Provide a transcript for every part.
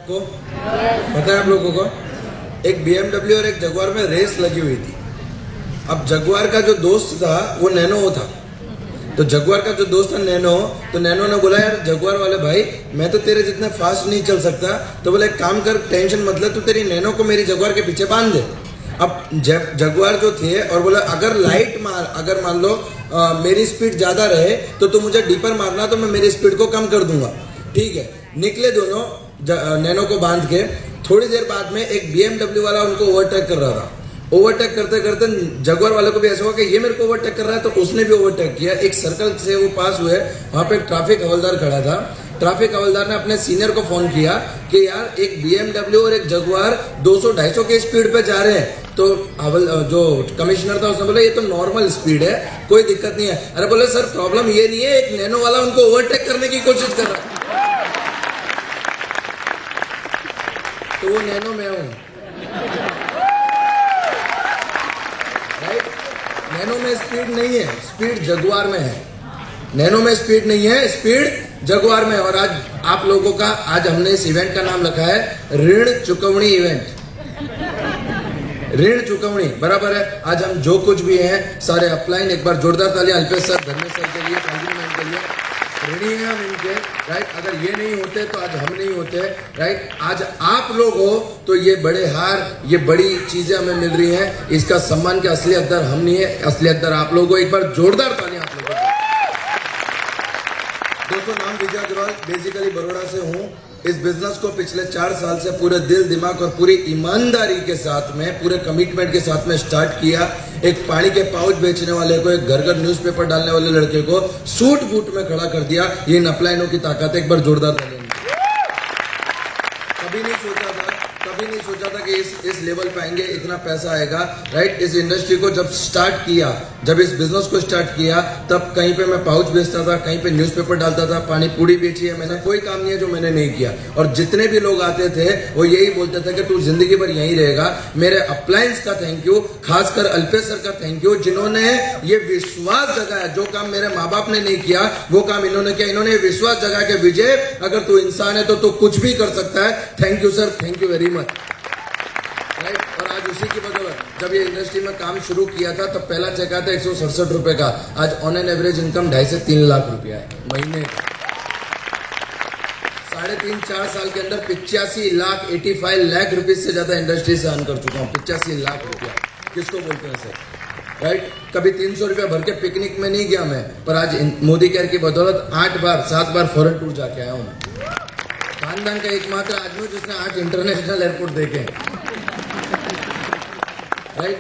को पता है आप लोगों को? एक BMW और एक जगुआर में रेस लगी हुई थी। अब जगुआर का जो दोस्त था वो नैनो था, तो जगुआर का जो दोस्त था नैनो, तो नैनो ने बोला यार जगुआर वाले भाई मैं तो तेरे जितना फास्ट नहीं चल सकता, तो बोले एक काम कर, टेंशन मत ले, तू तेरी नैनो को मेरी जगुआर के पीछे बांध दे। अब जगुआर जो थे और बोला अगर लाइट मार, अगर मान लो मेरी स्पीड ज्यादा रहे तो तू मुझे डीपर मारना, तो मैं मेरी स्पीड को कम कर दूंगा। ठीक है, निकले दोनों नैनो को बांध के। थोड़ी देर बाद में एक BMW वाला उनको ओवरटेक कर रहा था। ओवरटेक करते करते जगुआर वाले को भी ऐसा हुआ कि ये मेरे को ओवरटेक कर रहा है, तो उसने भी ओवरटेक किया। एक सर्कल से वो पास हुए, वहां पे ट्रैफिक हवलदार खड़ा था। ट्रैफिक हवलदार ने अपने सीनियर को फोन किया कि यार एक BMW और एक जगुआर 200-250 की स्पीड पे जा रहे हैं। तो जो कमिश्नर था उसने बोला ये तो नॉर्मल स्पीड है, कोई दिक्कत नहीं है। अरे बोले सर प्रॉब्लम ये नहीं है, एक नैनो वाला उनको ओवरटेक करने की कोशिश कर रहा है। तो वो नैनो में हूं, राइट? नैनो में स्पीड नहीं है, स्पीड जगुआर में है। नैनो में स्पीड नहीं है, स्पीड जगुआर में। और आज आप लोगों का, आज हमने इस इवेंट का नाम रखा है ऋण चुकवणी इवेंट। ऋण चुकवणी बराबर है। आज हम जो कुछ भी हैं सारे अपलाइन, एक बार जोरदार तालियां अल्पेश सर, धर्मेश सर के लिए, कॉम्प्लीमेंट के लिए। ऋणी हैं हम इनके, राइट? अगर ये नहीं होते तो आज हम नहीं होते, राइट? आज आप लोग हो तो ये बड़े हार, ये बड़ी चीजें हमें मिल रही हैं। इसका सम्मान के असली हकदार हम नहीं है, असली हकदार आप लोग हो। एक बार जोरदार तालियां आप लोगों को। दोस्तों नाम विजय अग्रवाल, बेसिकली बड़ौदा से हूँ। इस बिजनेस को पिछले 4 साल से पूरे दिल दिमाग और पूरी ईमानदारी के साथ में, पूरे कमिटमेंट के साथ में स्टार्ट किया। एक पानी के पाउच बेचने वाले को, एक घर घर न्यूज़पेपर डालने वाले लड़के को सूट बूट में खड़ा कर दिया। ये इन अपलाइनों की ताकत है। एक बार जोरदार तालियां। कभी नहीं सोचा था कि इस लेवल पे आएंगे, इतना पैसा आएगा, राइट? इस इंडस्ट्री को जब स्टार्ट किया, जब इस बिजनेस को स्टार्ट किया, तब कहीं पे मैं पाउच बेचता था, कहीं पे न्यूज़पेपर डालता था, पानी पूरी बेची है मैंने। कोई काम नहीं है जो मैंने नहीं किया। और जितने भी लोग आते थे वो यही बोलते थे कि तू जिंदगी भर यहीं रहेगा। मेरे अपलायंस का थैंक यू, खासकर अल्पेश सर का थैंक यू, जिन्होंने ये विश्वास जगाया। जो काम मेरे माँ बाप ने नहीं किया वो काम इन्होंने किया। इन्होंने विश्वास जगा के विजय अगर तू इंसान है तो तू कुछ भी कर सकता है। Thank you sir, thank you very much, right? और आज उसी की बदौलत जब ये इंडस्ट्री में काम शुरू किया था तब पहला चेक आता 167 रुपए का। आज ऑन एन एवरेज इनकम 2.5 से 3 लाख रुपया है महीने का। 3.5-4 साल के अंदर 85 लाख रुपीज से ज्यादा इंडस्ट्री से अर्न कर चुका हूँ। 85 लाख रुपया किसको बोलते हैं सर, राइट? कभी 300 रुपया भर के पिकनिक में नहीं गया मैं, पर आज मोदी केयर की बदौलत 8-7 बार फॉरेन टूर जाके आया हूँ। खानदान का एकमात्र आदमी जिसने 8 इंटरनेशनल एयरपोर्ट देखे, राइट?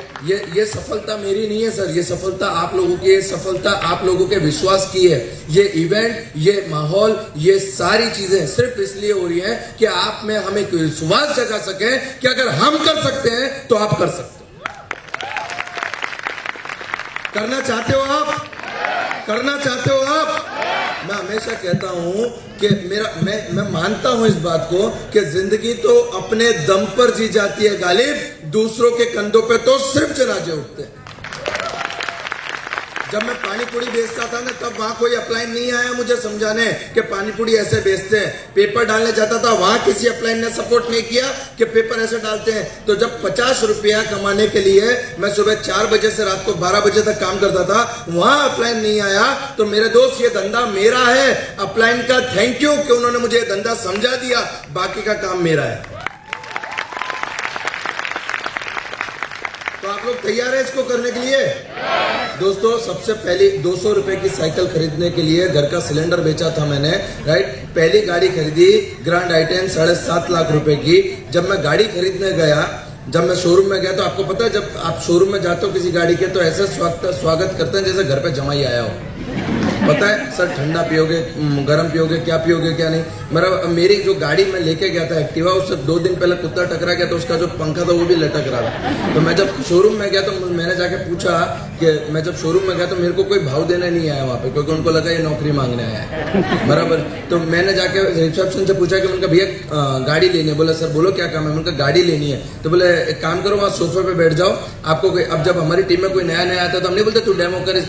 ये सफलता मेरी नहीं है सर, ये सफलता आप लोगों की, ये सफलता आप लोगों के विश्वास की है। ये इवेंट, ये माहौल, ये सारी चीजें सिर्फ इसलिए हो रही हैं कि आप में हमें विश्वास जगा सके कि अगर हम कर सकते हैं तो आप कर सकते हो। करना चाहते हो आप? करना चाहते हो आप? मैं हमेशा कहता हूं कि मैं मानता हूं इस बात को कि जिंदगी तो अपने दम पर जी जाती है गालिब, दूसरों के कंधों पे तो सिर्फ जनाजे उठते हैं। जब मैं पानी पूरी बेचता था ना, तब वहां कोई अपलाइन नहीं आया मुझे समझाने कि पानी पूरी ऐसे बेचते हैं। पेपर डालने जाता था, वहां किसी अपलाइन ने सपोर्ट नहीं किया कि पेपर ऐसे डालते हैं। तो जब 50 रुपया कमाने के लिए मैं सुबह 4 बजे से रात को 12 बजे तक काम करता था, वहां अपलाइन नहीं आया। तो मेरे दोस्त ये धंधा मेरा है। अपलाइन का थैंक यू कि उन्होंने मुझे धंधा समझा दिया, बाकी का काम मेरा है। तो आप लोग तैयार है इसको करने के लिए? दोस्तों सबसे पहले 200 रुपए की साइकिल खरीदने के लिए घर का सिलेंडर बेचा था मैंने, राइट? पहली गाड़ी खरीदी ग्रैंड i10 7.5 लाख रुपए की। जब मैं गाड़ी खरीदने गया, जब मैं शोरूम में गया, तो आपको पता है जब आप शोरूम में जाते हो किसी गाड़ी के तो ऐसे स्वागत करते हैं जैसे घर पे जमाई आया हो। पता है सर ठंडा पियोगे, गर्म पियोगे, क्या पियोगे क्या नहीं। मेरी जो गाड़ी में लेके गया था एक्टिवा, उससे 2 दिन पहले कुत्ता टकरा गया, तो उसका जो पंखा था वो भी लटक रहा था। तो मैं जब शोरूम में गया तो मैंने जाके पूछा कि मैं जब शोरूम में गया तो मेरे को कोई भाव देने नहीं आया वहां पे, क्योंकि उनको लगा ये नौकरी मांगने आया है, बराबर। तो मैंने जाके रिसेप्शन से पूछा कि उनका भैया गाड़ी लेनी है। बोला सर बोलो क्या काम है। उनका गाड़ी लेनी है। तो बोले एक काम करो, वहां सोफे पे बैठ जाओ, आपको कोई, अब जब हमारी टीम में कोई नया आता तो हम नहीं बोलते तू डेमो कर,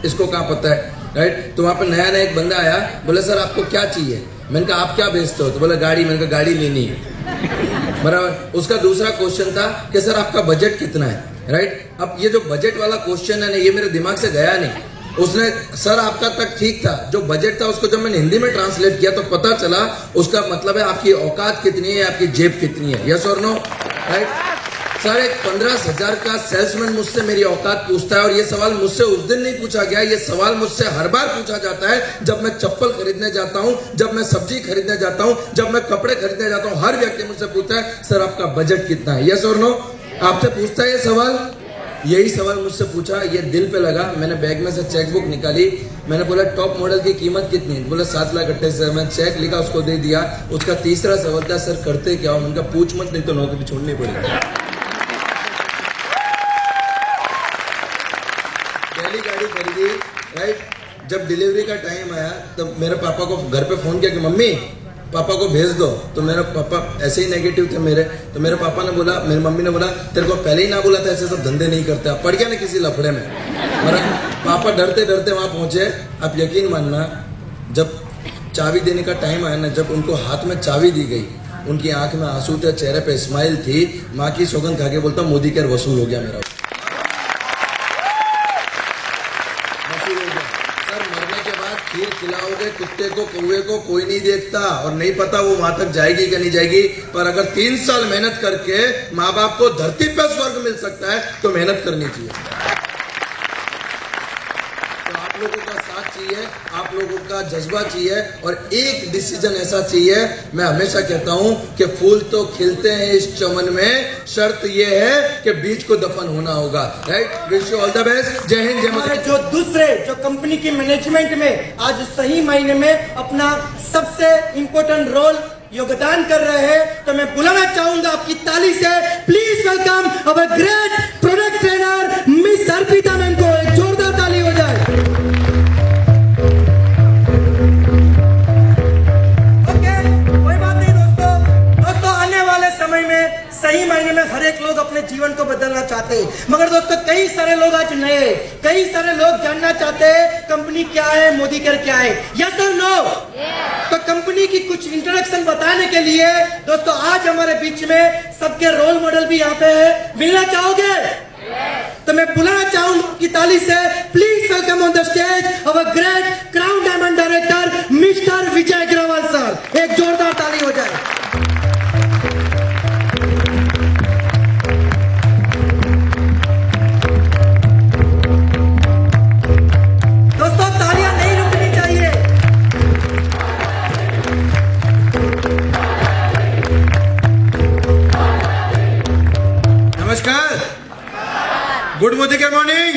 इसको कहाँ पता है, राइट? तो वहां पर नया एक बंदा आया, बोले सर आपको क्या चाहिए। मैंने कहा आप क्या बेचते हो? तो बोला गाड़ी। मैंने कहा गाड़ी लेनी है। बराबर। उसका दूसरा क्वेश्चन था कि सर आपका बजट कितना है, राइट। अब ये जो बजट वाला क्वेश्चन है ना, ये मेरे दिमाग से गया नहीं। उसने सर आपका तक ठीक था, जो बजट था उसको जब मैंने हिंदी में ट्रांसलेट किया तो पता चला उसका मतलब है आपकी औकात कितनी है, आपकी जेब कितनी है। यस और नो, राइट। सर एक 15,000 का सेल्समैन मुझसे मेरी औकात पूछता है, और ये सवाल मुझसे उस दिन नहीं पूछा गया, ये सवाल मुझसे हर बार पूछा जाता है जब मैं चप्पल खरीदने जाता हूं, जब मैं सब्जी खरीदने जाता हूं, जब मैं कपड़े खरीदने जाता हूं। हर व्यक्ति मुझसे पूछता है सर आपका बजट कितना है। यस और नो, आपसे पूछता है ये सवाल। यही सवाल मुझसे पूछा, ये दिल पे लगा। मैंने बैग में से चेक बुक निकाली, मैंने बोला टॉप मॉडल की कीमत कितनी है, बोला 7,38,000 सर। मैं चेक लिखा, उसको दे दिया। उसका तीसरा सवाल था सर करते क्या हो, उनका पूछ मत, नहीं तो नौकरी छोड़नी पड़ेगी। पहली गाड़ी खरीदी, राइट। जब डिलीवरी का टाइम आया तब मेरे पापा को घर पे फोन किया कि मम्मी पापा को भेज दो, तो मेरे पापा ऐसे ही नेगेटिव थे मेरे, तो मेरे पापा ने बोला, मेरी मम्मी ने बोला तेरे को पहले ही ना बोला था ऐसे सब धंधे नहीं करते, आप पड़ गया ना किसी लफड़े में। मेरा पापा डरते डरते वहां पहुंचे। आप यकीन मानना, जब चाबी देने का टाइम आया ना, जब उनको हाथ में चाबी दी गई, उनकी आंख में आंसू थे, चेहरे पे स्माइल थी। माँ की सौगंध खा के बोलता मोदी केयर वसूल हो गया मेरा। खीर खिलाओगे कुत्ते को, कौवे को, कोई नहीं देखता, और नहीं पता वो वहां तक जाएगी कि नहीं जाएगी। पर अगर 3 साल मेहनत करके माँ बाप को धरती पर स्वर्ग मिल सकता है तो मेहनत करनी चाहिए। तो आप लोगों का साथ चाहिए, आप लोगों का जज्बा चाहिए, और एक डिसीजन ऐसा चाहिए। मैं हमेशा कहता हूं कि फूल तो खिलते हैं इस चमन में, शर्त ये है कि बीज को दफन होना होगा, right. Wish you all the best. जय हिंद, जय माता। जो दूसरे जो कंपनी की मैनेजमेंट में आज सही मायने में अपना सबसे इंपॉर्टेंट रोल योगदान कर रहे हैं, तो मैं बुलाना चाहूंगा आपकी ताली से, please welcome our great product trainer miss Arpita ma'am को। एक जोरदार ताली हो जाए। ओके, कोई बात नहीं दोस्तों, आने वाले समय में सही मायने में हर एक लोग अपने जीवन को बदलना चाहते हैं, मगर दोस्तों कई सारे लोग आज नए, कई सारे लोग जानना चाहते हैं कंपनी क्या है, मोदी केयर क्या है। यस और नो? तो कंपनी की कुछ इंट्रोडक्शन बताने के लिए दोस्तों आज हमारे बीच में सबके रोल मॉडल भी यहाँ पे है, मिलना चाहोगे? तो मैं बुलाना चाहूंगा की ताली से, please welcome on the stage our great crown diamond director mister Vijay Agarwal sir. एक जोरदार ताली हो जाए। गुड मोदी के मॉर्निंग।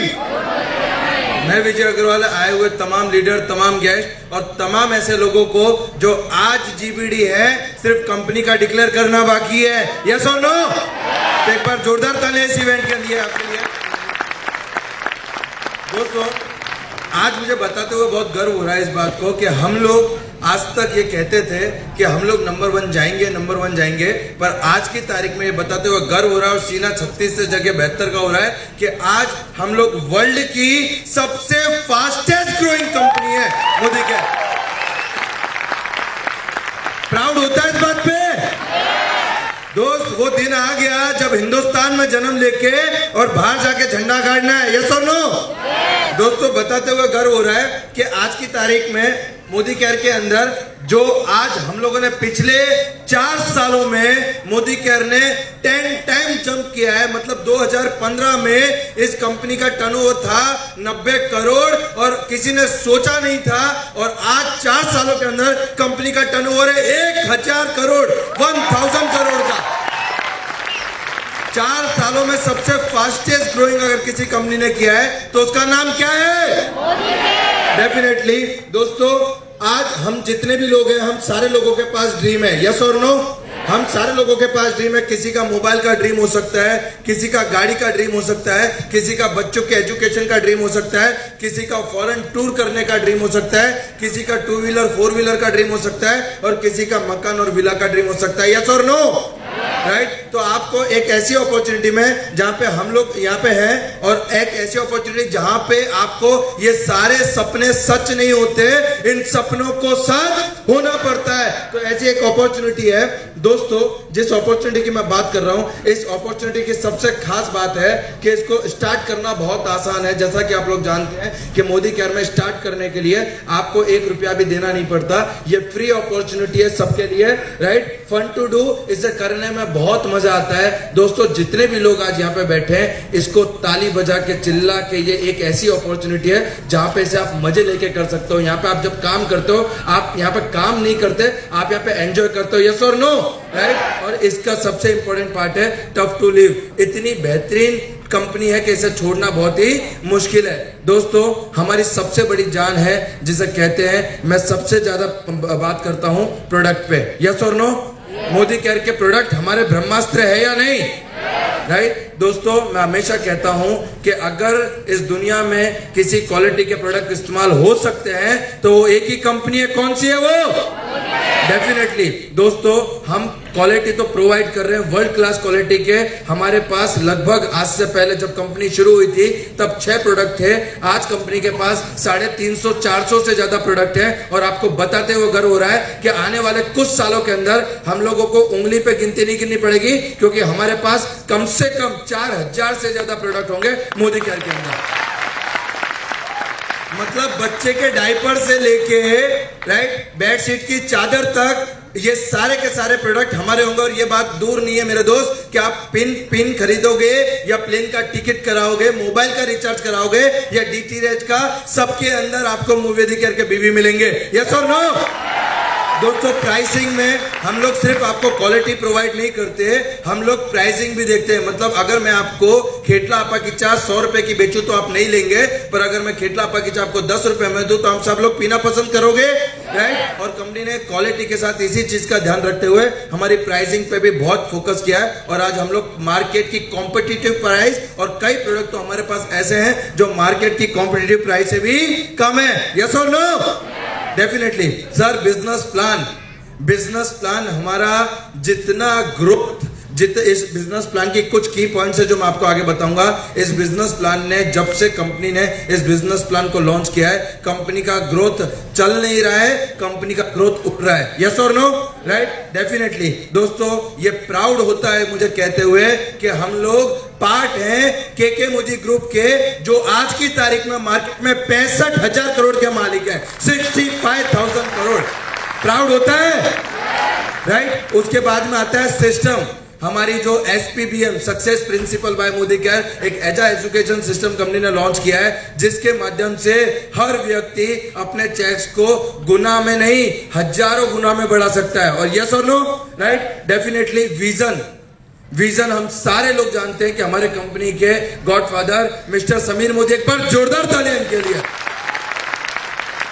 मैं विजय अग्रवाल, आए हुए तमाम लीडर, तमाम गेस्ट और तमाम ऐसे लोगों को जो आज जीबीडी है सिर्फ कंपनी का डिक्लेयर करना बाकी है। यस और नो? तो एक बार जोरदार ताली इस इवेंट के लिए आपके लिए। दोस्तों आज मुझे बताते हुए बहुत गर्व हो रहा है इस बात को कि हम लोग आज तक ये कहते थे कि हम लोग नंबर 1 जाएंगे, नंबर 1 जाएंगे, पर आज की तारीख में ये बताते हुए गर्व हो रहा है, और सीना 36 से जगह 72 का हो रहा है कि आज हम लोग वर्ल्ड की सबसे फास्टेस्ट ग्रोइंग कंपनी है मोदी के। प्राउड होता है इस बात पे दोस्त। वो दिन आ गया जब हिंदुस्तान में जन्म लेके और बाहर जाके झंडा गाड़ना है। यस और नो? दोस्तों बताते हुए गर्व हो रहा है कि आज की तारीख में मोदी केयर के अंदर जो आज हम लोगों ने पिछले 4 सालों में मोदी केयर ने 10 टाइम जंप किया है। मतलब 2015 में इस कंपनी का टर्नओवर था 90 करोड़ और किसी ने सोचा नहीं था, और आज 4 सालों के अंदर कंपनी का टर्नओवर है 1000 करोड़, 1000 करोड़ का। 4 सालों में सबसे फास्टेस्ट ग्रोइंग अगर किसी कंपनी ने किया है तो उसका नाम क्या है? डेफिनेटली दोस्तों, आज हम जितने भी लोग हैं, हम सारे लोगों के पास ड्रीम है। यस और नो? हम सारे लोगों के पास ड्रीम है। किसी का मोबाइल का ड्रीम हो सकता है, किसी का गाड़ी का ड्रीम हो सकता है, किसी का बच्चों के एजुकेशन का ड्रीम हो सकता है, किसी का फॉरेन टूर करने का ड्रीम हो सकता है, किसी का 2 व्हीलर 4 व्हीलर का ड्रीम हो सकता है, और किसी का मकान और विला का ड्रीम हो सकता है। यस और नो? राइट? तो आपको एक ऐसी अपॉर्चुनिटी में जहां पे हम लोग यहाँ पे हैं, और एक ऐसी अपॉर्चुनिटी जहां पे आपको ये सारे सपने सच नहीं होते, इन सपनों को सच होना पड़ता है। तो ऐसी एक अपॉर्चुनिटी है दोस्तों, जिस अपॉर्चुनिटी की मैं बात कर रहा हूं, इस अपॉर्चुनिटी की सबसे खास बात है कि इसको स्टार्ट करना बहुत आसान है। जैसा कि आप लोग जानते हैं कि मोदी केयर में स्टार्ट करने के लिए आपको 1 रुपया भी देना नहीं पड़ता। ये फ्री अपॉर्चुनिटी है सबके लिए, राइट, फन टू डू। इसे करने में बहुत मजा आता है दोस्तों। जितने भी लोग आज यहाँ पे बैठे हैं, इसको ताली बजा के चिल्ला के, ये एक ऐसी अपॉर्चुनिटी है जहां पे इसे आप मजे लेके कर सकते हो। यहाँ पे आप जब काम करते हो, आप यहाँ पे काम नहीं करते, आप यहाँ पे एंजॉय करते हो, यस और नो, राइट। और इसका सबसे इंपॉर्टेंट पार्ट है टफ टू लिव। इतनी बेहतरीन कंपनी है कि इसे छोड़ना बहुत ही मुश्किल है दोस्तों। हमारी सबसे बड़ी जान है जिसे कहते हैं, मैं सबसे ज्यादा बात करता हूं प्रोडक्ट पे, यस और नो। मोदी केयर के प्रोडक्ट हमारे ब्रह्मास्त्र है या नहीं, राइट दोस्तों। मैं हमेशा कहता हूं कि अगर इस दुनिया में किसी क्वालिटी के प्रोडक्ट इस्तेमाल हो सकते हैं तो वो एक ही कंपनी है, कौन सी है वो? डेफिनेटली दोस्तों, हम क्वालिटी तो प्रोवाइड कर रहे हैं, वर्ल्ड क्लास क्वालिटी के। हमारे पास लगभग आज से पहले जब कंपनी शुरू हुई थी तब 6 प्रोडक्ट थे, आज कंपनी के पास 350-400 से ज्यादा प्रोडक्ट है। और आपको बताते हुए गर्व हो रहा है कि आने वाले कुछ सालों के अंदर हम लोगों को उंगली पे गिनती नहीं गिननी पड़ेगी, क्योंकि हमारे पास कम से कम 4000 से ज्यादा प्रोडक्ट होंगे मोदी केयर के अंदर। मतलब बच्चे के डायपर से लेके, राइट, बेडशीट की चादर तक, ये सारे के सारे प्रोडक्ट हमारे होंगे। और ये बात दूर नहीं है मेरे दोस्त कि आप पिन खरीदोगे या प्लेन का टिकट कराओगे, मोबाइल का रिचार्ज कराओगे या डीटीएच का, सबके अंदर आपको मोदी केयर के बीवी मिलेंगे, यस और नो। दोस्तों, प्राइसिंग में हम लोग सिर्फ आपको क्वालिटी प्रोवाइड नहीं करते, हम लोग प्राइसिंग भी देखते हैं। मतलब अगर मैं आपको खेटला आपा की चाय 100 रुपए की बेचूं तो आप नहीं लेंगे, पर अगर मैं खेटला आपा की चाय आपको 10 रुपए में दूं तो हम सब लोग पीना पसंद करोगे, राइट। और कंपनी ने क्वालिटी के साथ इसी चीज का ध्यान रखते हुए हमारी प्राइसिंग पे भी बहुत फोकस किया है। और आज हम लोग मार्केट की कॉम्पिटिटिव प्राइस, और कई प्रोडक्ट तो हमारे पास ऐसे हैं जो मार्केट की कॉम्पिटिटिव प्राइस से भी कम है, यस और no. Definitely sir, business plan हमारा जितना ग्रोथ, इस बिजनेस प्लान की कुछ की पॉइंट्स है जो मैं आपको आगे बताऊंगा। इस बिजनेस प्लान ने, जब से कंपनी ने इस बिजनेस प्लान को लॉन्च किया है, कंपनी का ग्रोथ चल नहीं रहा है, कंपनी का ग्रोथ उठ रहा है, यस और नो, राइट। डेफिनेटली दोस्तों, ये प्राउड होता है मुझे कहते हुए कि हम लोग पार्ट हैं के मोदी ग्रुप के, जो आज की तारीख में मार्केट में 65,000 करोड़ के मालिक है, 65,000 करोड़। प्राउड होता है, राइट। उसके बाद में आता है सिस्टम। हमारी जो SPBM, success principal bye Modi care, एक ऐसा एजुकेशन सिस्टम कंपनी ने लॉन्च किया है जिसके माध्यम से हर व्यक्ति अपने चेक्स को गुना में नहीं, हजारों गुना में बढ़ा सकता है। और यस और नो, राइट। डेफिनेटली विजन हम सारे लोग जानते हैं कि हमारे कंपनी के गॉडफादर मिस्टर समीर मोदी, एक बार जोरदार तालियां इनके लिए।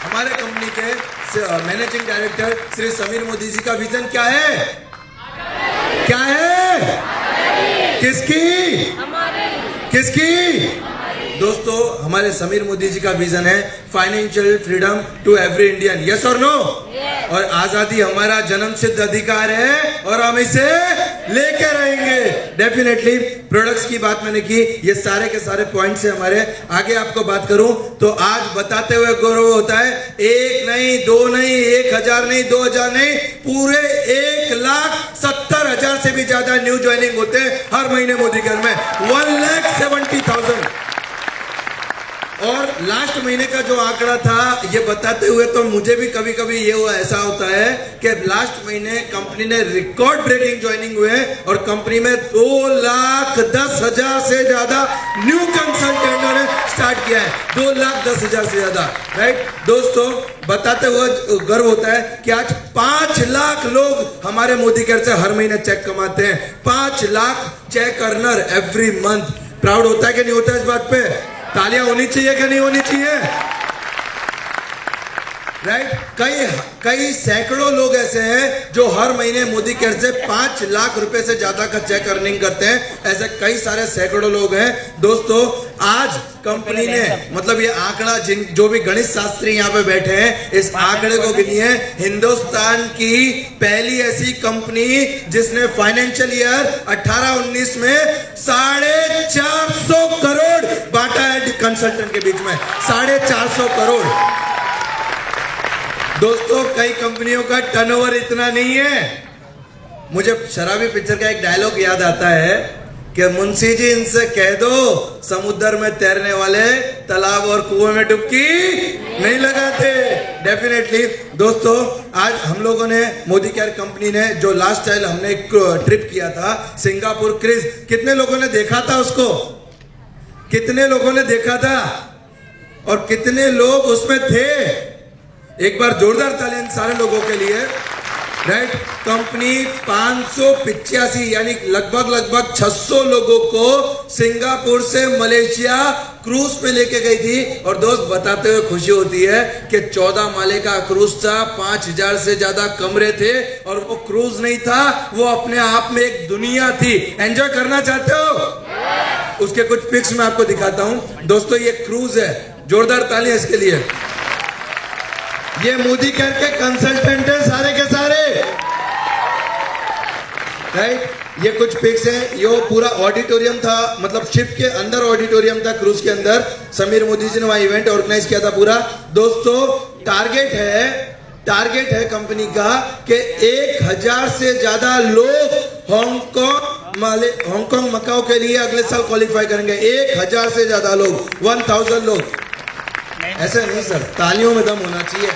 हमारे कंपनी के मैनेजिंग डायरेक्टर श्री समीर मोदी जी का विजन क्या है? क्या है? किसकी? दोस्तों, हमारे समीर मोदी जी का विजन है financial freedom to every Indian, yes और नो। और आजादी हमारा जन्म सिद्ध अधिकार है और हम इसे लेके रहेंगे। डेफिनेटली प्रोडक्ट्स की बात मैंने की, ये सारे के सारे पॉइंट्स है हमारे। आगे आपको बात करूं तो आज बताते हुए गौरव होता है, 1 नहीं, 2 नहीं, 1000 नहीं, 2000 नहीं, पूरे 1,70,000 से भी ज्यादा न्यू ज्वाइनिंग होते हैं हर महीने मोदी केयर में, 1,70,000। और लास्ट महीने का जो आंकड़ा था, ये बताते हुए तो मुझे भी कभी कभी ये ऐसा होता है कि लास्ट महीने कंपनी ने रिकॉर्ड ब्रेकिंग ज्वाइनिंग हुए और कंपनी में 2,10,000 से ज्यादा न्यू कंसल्टेंटों ने स्टार्ट किया है, 2,10,000 से ज्यादा, राइट। दोस्तों, बताते हुए गर्व होता है कि आज 5 लाख लोग हमारे मोदी केयर से हर महीने चेक कमाते हैं, 5 lakh cheque earner every month. Proud होता है कि नहीं होता है इस बात पे? तालियां होनी चाहिए कि नहीं होनी चाहिए? राइट। कई सैकड़ों लोग ऐसे हैं जो हर महीने मोदी केयर से 5 लाख रुपए से ज्यादा का चेक अर्निंग करते हैं। ऐसे कई सारे सैकड़ों लोग हैं। दोस्तों आज कंपनी ने मतलब ये आंकड़ा जो भी गणित शास्त्री यहाँ पे बैठे हैं इस आंकड़े को गिनिए। हिंदुस्तान की पहली ऐसी कंपनी जिसने फाइनेंशियल ईयर 18-19 में 450 करोड़ बांटा है कंसल्टेंट के बीच में, 450 करोड़। दोस्तों कई कंपनियों का टर्नओवर इतना नहीं है। मुझे शराबी पिक्चर का एक डायलॉग याद आता है कि मुंशी जी इनसे कह दो समुद्र में तैरने वाले तालाब और कुएं में डुबकी नहीं लगाते। डेफिनेटली दोस्तों आज हम लोगों ने मोदी केयर कंपनी ने जो लास्ट टाइम हमने एक ट्रिप किया था सिंगापुर क्रूज, कितने लोगों ने देखा था उसको? कितने लोगों ने देखा था और कितने लोग उसमें थे? एक बार जोरदार ताली इन सारे लोगों के लिए। राइट। कंपनी 585 यानी लगभग 600 लोगों को सिंगापुर से मलेशिया क्रूज पे लेके गई थी। और दोस्त बताते हुए खुशी होती है कि 14 माले का क्रूज था, 5000 से ज्यादा कमरे थे और वो क्रूज नहीं था, वो अपने आप में एक दुनिया थी। एंजॉय करना चाहते हो? उसके कुछ पिक्स मैं आपको दिखाता हूं। दोस्तों ये क्रूज है, जोरदार ताली इसके लिए। ये मोदी केयर के कंसल्टेंट है सारे के सारे। राइट। ये कुछ पिक्स है। ये पूरा ऑडिटोरियम था, मतलब शिप के अंदर ऑडिटोरियम था क्रूज के अंदर। समीर मोदी जी ने वहां इवेंट ऑर्गेनाइज किया था पूरा। दोस्तों टारगेट है कंपनी का कि 1000 से ज्यादा लोग हांगकांग मकाओ के लिए अगले साल क्वालिफाई करेंगे। 1000 से ज्यादा लोग, 1000 लोग। ऐसे नहीं सर, तालियों में दम होना चाहिए।